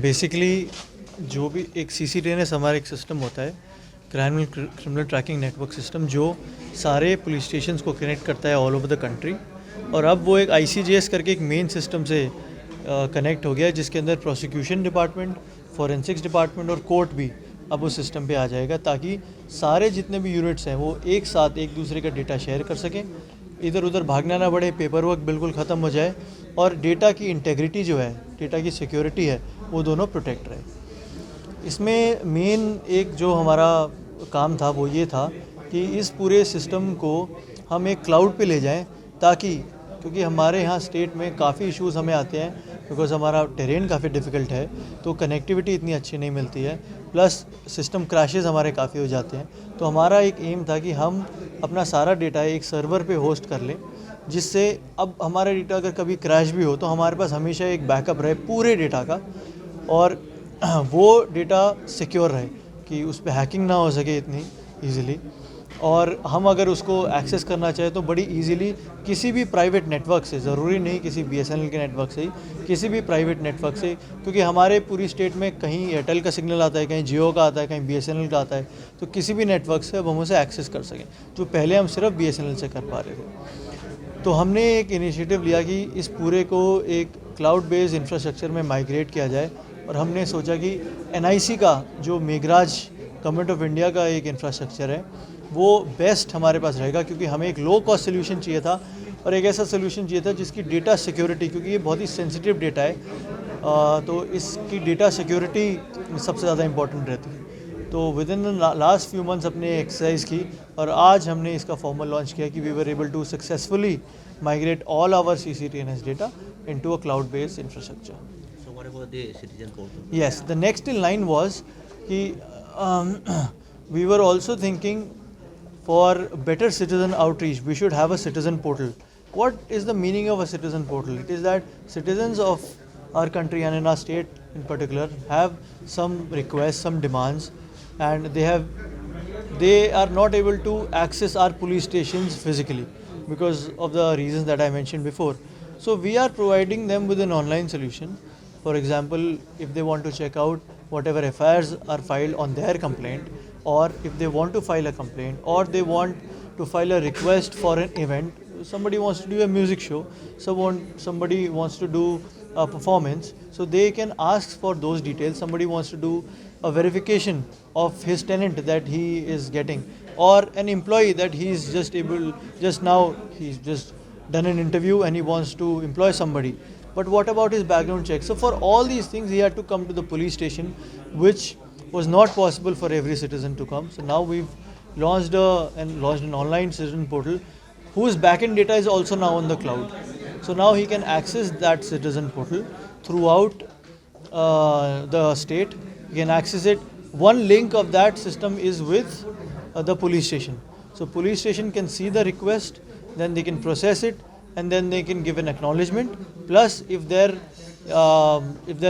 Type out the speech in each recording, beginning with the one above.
Basically जो भी एक CCTNS हमारा एक सिस्टम होता है, क्रिमिनल ट्रैकिंग नेटवर्क सिस्टम, जो सारे पुलिस स्टेशंस को कनेक्ट करता है ऑल ओवर द कंट्री। और अब वो एक ICJS करके एक मेन सिस्टम से कनेक्ट हो गया है, जिसके अंदर प्रोसिक्यूशन डिपार्टमेंट, फॉरेंसिक्स डिपार्टमेंट और कोर्ट भी अब उस सिस्टम पे आ जाएगा, ताकि सारे जितने भी यूनिट्स हैं वो एक साथ एक दूसरे का डेटा शेयर कर सकें, इधर उधर भागना ना पड़े, पेपर वर्क बिल्कुल ख़त्म हो जाए और डेटा की इंटेग्रिटी जो है, डेटा की सिक्योरिटी है, वो दोनों प्रोटेक्ट रहे। इसमें मेन एक जो हमारा काम था वो ये था कि इस पूरे सिस्टम को हम एक क्लाउड पे ले जाएं, ताकि क्योंकि हमारे यहाँ स्टेट में काफ़ी इश्यूज़ हमें आते हैं, बिकॉज़ हमारा टेरेन काफ़ी डिफ़िकल्ट है, तो कनेक्टिविटी इतनी अच्छी नहीं मिलती है, प्लस सिस्टम क्रैशेस हमारे काफ़ी हो जाते हैं। तो हमारा एक एम था कि हम अपना सारा डेटा एक सर्वर पे होस्ट कर लें, जिससे अब हमारा डेटा अगर कभी क्रैश भी हो तो हमारे पास हमेशा एक बैकअप रहे पूरे डेटा का, और वो डेटा सिक्योर रहे कि उस पर हैकिंग ना हो सके इतनी ईज़िली, और हम अगर उसको एक्सेस करना चाहें तो बड़ी इजीली किसी भी प्राइवेट नेटवर्क से, ज़रूरी नहीं किसी BSNL के नेटवर्क से ही, किसी भी प्राइवेट नेटवर्क से, क्योंकि हमारे पूरी स्टेट में कहीं एयरटेल का सिग्नल आता है, कहीं जियो का आता है, कहीं BSNL का आता है, तो किसी भी नेटवर्क से अब हम उसे एक्सेस कर सकें, जो पहले हम सिर्फ BSNL से कर पा रहे थे। तो हमने एक इनिशिएटिव लिया कि इस पूरे को एक क्लाउड बेस्ड इंफ्रास्ट्रक्चर में माइग्रेट किया जाए, और हमने सोचा कि NIC का जो मेघराज गवर्नमेंट ऑफ इंडिया का एक इंफ्रास्ट्रक्चर है वो बेस्ट हमारे पास रहेगा, क्योंकि हमें एक लो कॉस्ट सोल्यूशन चाहिए था और एक ऐसा सोल्यूशन चाहिए था जिसकी डेटा सिक्योरिटी, क्योंकि ये बहुत ही सेंसिटिव डेटा है, तो इसकी डेटा सिक्योरिटी सबसे ज़्यादा इंपॉर्टेंट रहती है। तो within the last few months अपने एक्सरसाइज की, और आज हमने इसका फॉर्मल लॉन्च किया कि we were able to successfully migrate all our CCTNS data into a cloud based infrastructure. So what about the citizen portal? Yes, the next in line was कि we were also thinking for better citizen outreach, we should have a citizen portal. What is the meaning of a citizen portal? It is that citizens of our country and in our state in particular have some requests, some demands, and they are not able to access our police stations physically because of the reasons that I mentioned before. So we are providing them with an online solution. For example, if they want to check out whatever FIRs are filed on their complaint, or if they want to file a complaint, or they want to file a request for an event, somebody wants to do a music show, somebody wants to do a performance, so they can ask for those details. Somebody wants to do a verification of his tenant that he is getting, or an employee that he is just now he's just done an interview and he wants to employ somebody, but what about his background check? So for all these things he had to come to the police station, which was not possible for every citizen to come. So now we've launched an online citizen portal whose backend data is also now on the cloud. So now he can access that citizen portal throughout the state. He can access it. One link of that system is with the police station. So police station can see the request, then they can process it, and then they can give an acknowledgement. Plus, if their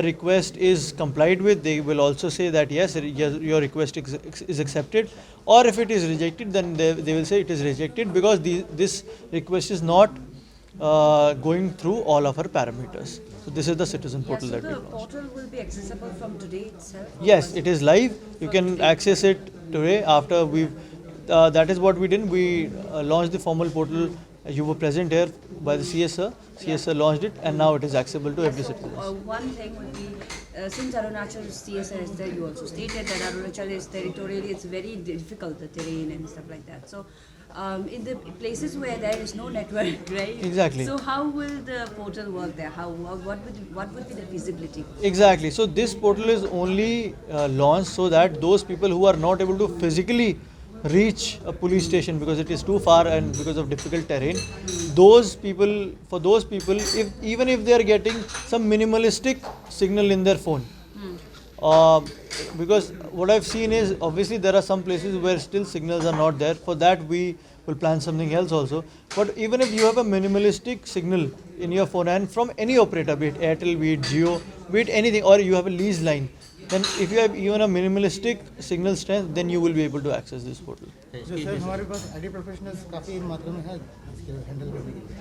request is complied with, they will also say that yes, your request is accepted. Or if it is rejected, then they will say it is rejected because this request is not going through all of our parameters. So this is the citizen portal that we launched. So the portal will be accessible from today itself? Yes, it is live. You can access it today after we've. That is what we did. We launched the formal portal. You were present here by the CSR. CSR launched it, and now it is accessible to every citizen. One thing would be, since Arunachal CSR is there, you also stated that Arunachal is territorially, it's very difficult, the terrain and stuff like that. So in the places where there is no network, right? Exactly. So how will the portal work there? What would be the feasibility? Exactly. So this portal is only launched so that those people who are not able to physically reach a police station because it is too far and because of difficult terrain, for those people, even if they are getting some minimalistic signal in their phone, because what I've seen is obviously there are some places where still signals are not there. For that we will plan something else also. But even if you have a minimalistic signal in your phone and from any operator, be it Airtel, be it Jio, be it anything, or you have a lease line, then if you have even a minimalistic signal strength, then you will be able to access this portal. जो sir हमारे पास IT professionals काफ़ी मात्रा में है इसके handle करने के लिए।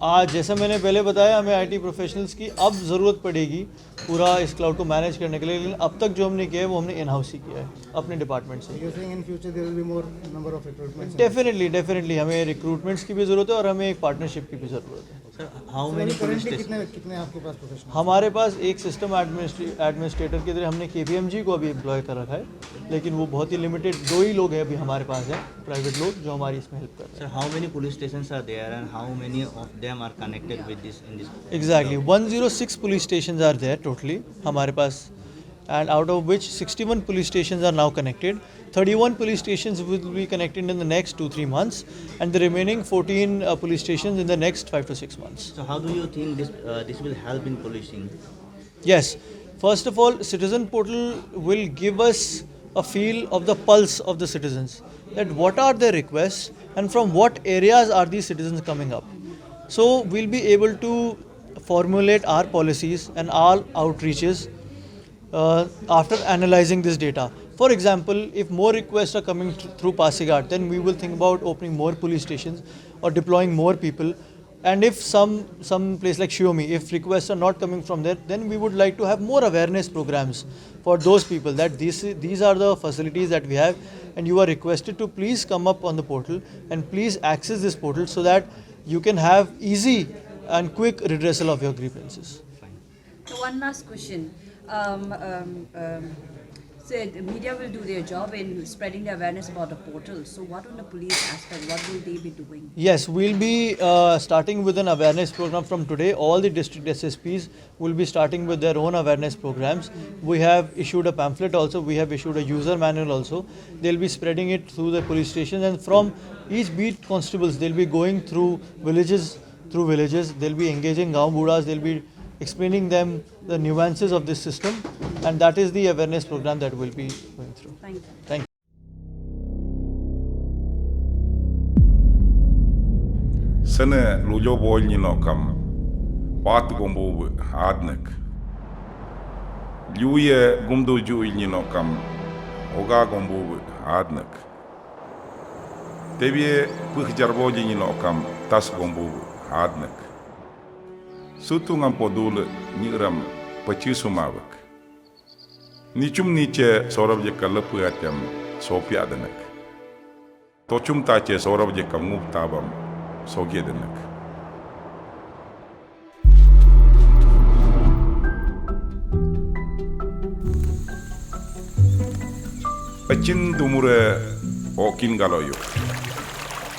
आज जैसा मैंने पहले बताया हमें आईटी प्रोफेशनल्स की अब ज़रूरत पड़ेगी पूरा इस क्लाउड को मैनेज करने के लिए, लेकिन अब तक जो हमने किया है वो हमने इन हाउस ही किया है अपने डिपार्टमेंट से। You're saying in future there will be more number of recruitments? Definitely हमें रिक्रूटमेंट्स की भी ज़रूरत है और हमें एक पार्टनरशिप की भी ज़रूरत है। Sir, how many police Currently stations? कितने आपके पास प्रोफेशनल? हमारे पास एक सिस्टम एडमिनिस्ट्रेटर की तरह हमने KPMG को अभी एम्प्लॉय कर रखा है, लेकिन वो बहुत ही लिमिटेड 2 ही लोग हैं अभी हमारे पास हैं प्राइवेट लोग जो हमारी इसमें हेल्प कर रहे हैं। Sir, how many police stations are there and how many of them are connected with this in this? Exactly 106 police stations are there totally हमारे पास, and out of which 61 police stations are now connected. 31 police stations will be connected in the next 2-3 months, and the remaining 14 police stations in the next 5 to 6 months. So how do you think this will help in policing? Yes, first of all, Citizen Portal will give us a feel of the pulse of the citizens, that what are their requests and from what areas are these citizens coming up. So we'll be able to formulate our policies and all outreaches after analyzing this data. For example, if more requests are coming through Pasighat, then we will think about opening more police stations or deploying more people. And if some place like Xiaomi, if requests are not coming from there, then we would like to have more awareness programs for those people that these are the facilities that we have, and you are requested to please come up on the portal and please access this portal so that you can have easy and quick redressal of your grievances. So one last question. So the media will do their job in spreading the awareness about the portal. So what on the police aspect, what will they be doing? Yes, we'll be starting with an awareness program from today. All the district SSPs will be starting with their own awareness programs. We have issued a pamphlet also. We have issued a user manual also. They'll be spreading it through the police stations, and from each beat constables, they'll be going through villages. They'll be engaging Gaon Budas. They'll be explaining them the nuances of this system, and that is the awareness program that we'll be going through. Thank you. Thank you. Sene lujo boy no kam pat gombo adnek. Luye gumdo ju no kam oga gombo adnek. Tebie puh jarbo no kam tas gombo adnek. Sutu ngam podul niram pachi sumavak. Nichum niche sorab je kalapu atyam sopya danak. Tochum tache sorab je kamup tabam sogye danak. Achin dumure okin galoyo.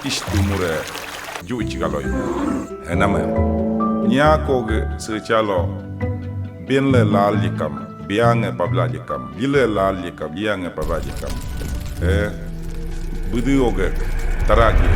Ish dumure juich galoyo. Ename. Nya koge sechalo binle lal yikam biange pabla yikam bile lal yikam biange pabla yikam budu oge taragi